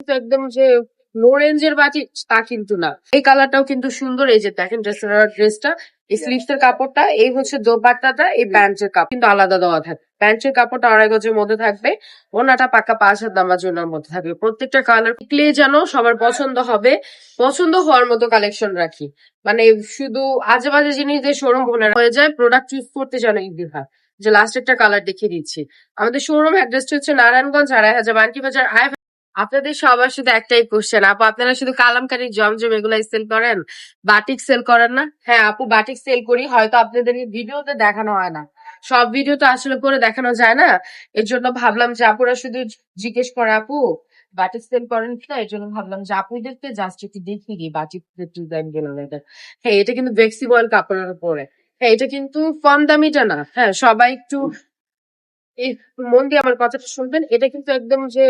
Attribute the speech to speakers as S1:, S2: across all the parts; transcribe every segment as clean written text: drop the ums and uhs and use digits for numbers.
S1: কিন্তু একদম যে লো রেঞ্জের বাটি তা কিন্তু না। এই কালারটাও কিন্তু সুন্দর। এই যে দেখেন ড্রেসটা, এই স্লিভস এর কাপড়টা, এই হচ্ছে দোপাট্টাটা, এই প্যান্টের কাপড় কিন্তু আলাদা দেওয়া থাকবে। প্যান্টের কাপড়টা 2.5 গজের মধ্যে থাকবে, ওনাটা পাক্কা 5 হাত নামার জন্য মধ্যে থাকবে। প্রত্যেকটা কালার ক্লে যেন সবার পছন্দ হবে, পছন্দ হওয়ার মতো কালেকশন রাখি। মানে শুধু আজে বাজে জিনিস দিয়ে শোরুম হয়ে যায়, প্রোডাক্ট চুজ করতে যেন ইজি হয়। যে লাস্ট একটা কালার দেখিয়ে দিচ্ছি। আমাদের শোরুম অ্যাড্রেসটা হচ্ছে নারায়ণগঞ্জ, আড়াইহাজার, বান্টি বাজার। আপনাদের সবার শুধু একটাই কোশ্চেন, আপু আপনারা শুধু কালামকারী, জমজম এগুলাই সেল করেন, বাটিক সেল করেন না? হ্যাঁ আপু, বাটিক সেল করি, হয়তো আপনাদের ভিডিওতে দেখানো হয় না। সব ভিডিও তো আসলে করে দেখানো যায় না। এর জন্য ভাবলাম যে আপুরা শুধু জিজ্ঞেস করে আপু বাটিক সেল করেন কিনা, এর জন্য ভাবলাম যে আপুদেরকে জাস্ট একটু দেখিয়ে দিই বাটিক ডিজাইন গুলো। হ্যাঁ এটা কিন্তু ফ্লেক্সিবল কাপড়ের উপরে। হ্যাঁ এটা কিন্তু কম দামিটা না। হ্যাঁ সবাই একটু এই মন দিয়ে আমার কথাটা শুনবেন। এটা কিন্তু একদম যে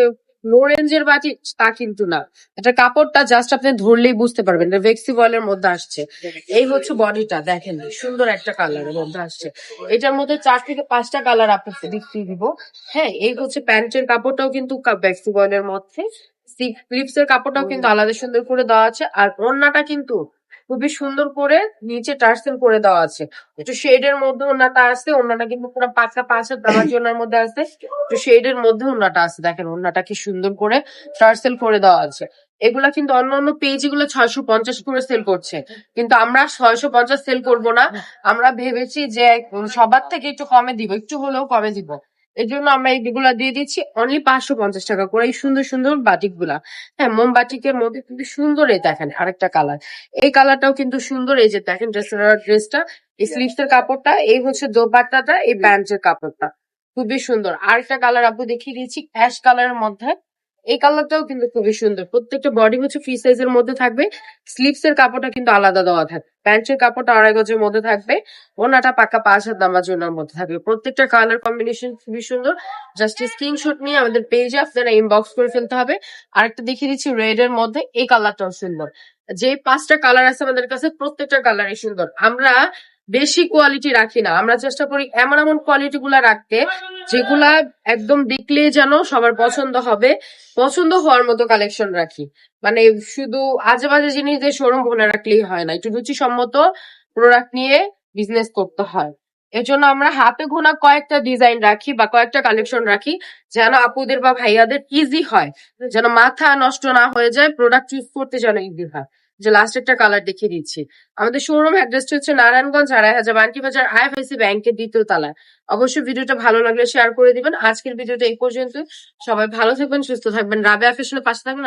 S1: লো রেঞ্জের বাটি তা কিন্তু না। এটা কাপড়টা জাস্ট আপনি ধরলেই বুঝতে পারবেন এটা ভেক্সি বয়েলের মধ্যে আসছে। এই হচ্ছে বডিটা, দেখেন সুন্দর একটা কালারের মধ্যে আসছে। এটার মধ্যে 4 থেকে 5টা কালার আপনাকে দেখিয়ে দিব। হ্যাঁ এই হচ্ছে প্যান্টের কাপড়টাও কিন্তু ভেক্সি বয়েলের মধ্যে, স্লিভস এর কাপড়টাও কিন্তু আলাদা সুন্দর করে দেওয়া আছে। আর ওড়নাটা কিন্তু খুবই সুন্দর করে নিচে টার্সেল করে দেওয়া আছে। একটু শেডের মধ্যে ওড়নাটা আছে, ওড়নাটা কিন্তু পুরো পাঁচটা 5 হাত দামার জন্যর মধ্যে আছে। একটু শেডের মধ্যে ওড়নাটা আছে, দেখেন ওড়নাটা কি সুন্দর করে টার্সেল করে দেওয়া আছে। এগুলা কিন্তু অন্য অন্য পেজ এগুলো 650 করে সেল করছে, কিন্তু আমরা 650 সেল করব না। আমরা ভেবেছি যে সবার থেকে একটু কমে দিব, একটু হলেও কমে দিব। এর জন্য আমরা এইগুলা দিয়ে দিচ্ছি অনলি 550 টাকা করে, এই সুন্দর সুন্দর বাটিক গুলা। হ্যাঁ মোম বাটিকের মধ্যে কিন্তু সুন্দর। এই দেখেন আরেকটা কালার, এই কালারটাও কিন্তু সুন্দর। এই যে দেখেন ড্রেসটা, এই স্লিভস এর কাপড়টা, এই হচ্ছে দোপাট্টাটা, এই প্যান্টের কাপড়টা খুবই সুন্দর। আরেকটা কালার আপু দেখিয়ে দিচ্ছি অ্যাশ কালারের মধ্যে। এই কালারটাও কিন্তু খুবই সুন্দর। প্রত্যেকটা বডি হচ্ছে ফ্রি সাইজের মধ্যে থাকবে, স্লিভস এর কাপড়টা কিন্তু আলাদা দেওয়া থাকবে। প্যান্টের কাপড়টা 2.5 গজের মধ্যে থাকবে, ওনাটা পাক্কা 5 হাত নামার জন্য মধ্যে থাকবে। প্রত্যেকটা কালার কম্বিনেশন খুবই সুন্দর। জাস্ট স্ক্রিনশট নিয়ে আমাদের পেজে আপনারা ইনবক্স করে ফেলতে হবে। আরেকটা দেখিয়ে দিচ্ছি রেড এর মধ্যে, এই কালারটাও সুন্দর। যে 5টা কালার আছে আমাদের কাছে, প্রত্যেকটা কালারই সুন্দর। আমরা বেশি কোয়ালিটি রাখি না, আমরা চেষ্টা করি এমন এমন কোয়ালিটি গুলা রাখতে যেগুলা একদম দেখলে যেন সবার পছন্দ হবে, পছন্দ হওয়ার মতো কালেকশন রাখি। মানে শুধু আজে বাজে জিনিস দিয়ে শোরুম বলে রাখলেই হয় না, একটু রুচিসম্মত প্রোডাক্ট নিয়ে বিজনেস করতে হয়। এর জন্য আমরা হাতে গোনা কয়েকটা ডিজাইন রাখি বা কয়েকটা কালেকশন রাখি, যেন আপুদের বা ভাইয়াদের ইজি হয়, যেন মাথা নষ্ট না হয়ে যায়, প্রোডাক্ট চুজ করতে যেন ইজি হয়। যে লাস্ট একটা কালার দেখিয়ে দিচ্ছি। আমাদের শোরুম অ্যাড্রেসটা হচ্ছে নারায়ণগঞ্জ, আড়াইহাজার, বান্টি বাজার, আইএফআইসি ব্যাংকের 2য় তলায়। অবশ্যই ভিডিওটা ভালো লাগলে শেয়ার করে দিবেন। আজকের ভিডিওটা এই পর্যন্ত। সবাই ভালো থাকবেন, সুস্থ থাকবেন, রাবেয়া ফ্যাশনের পাশে থাকবেন।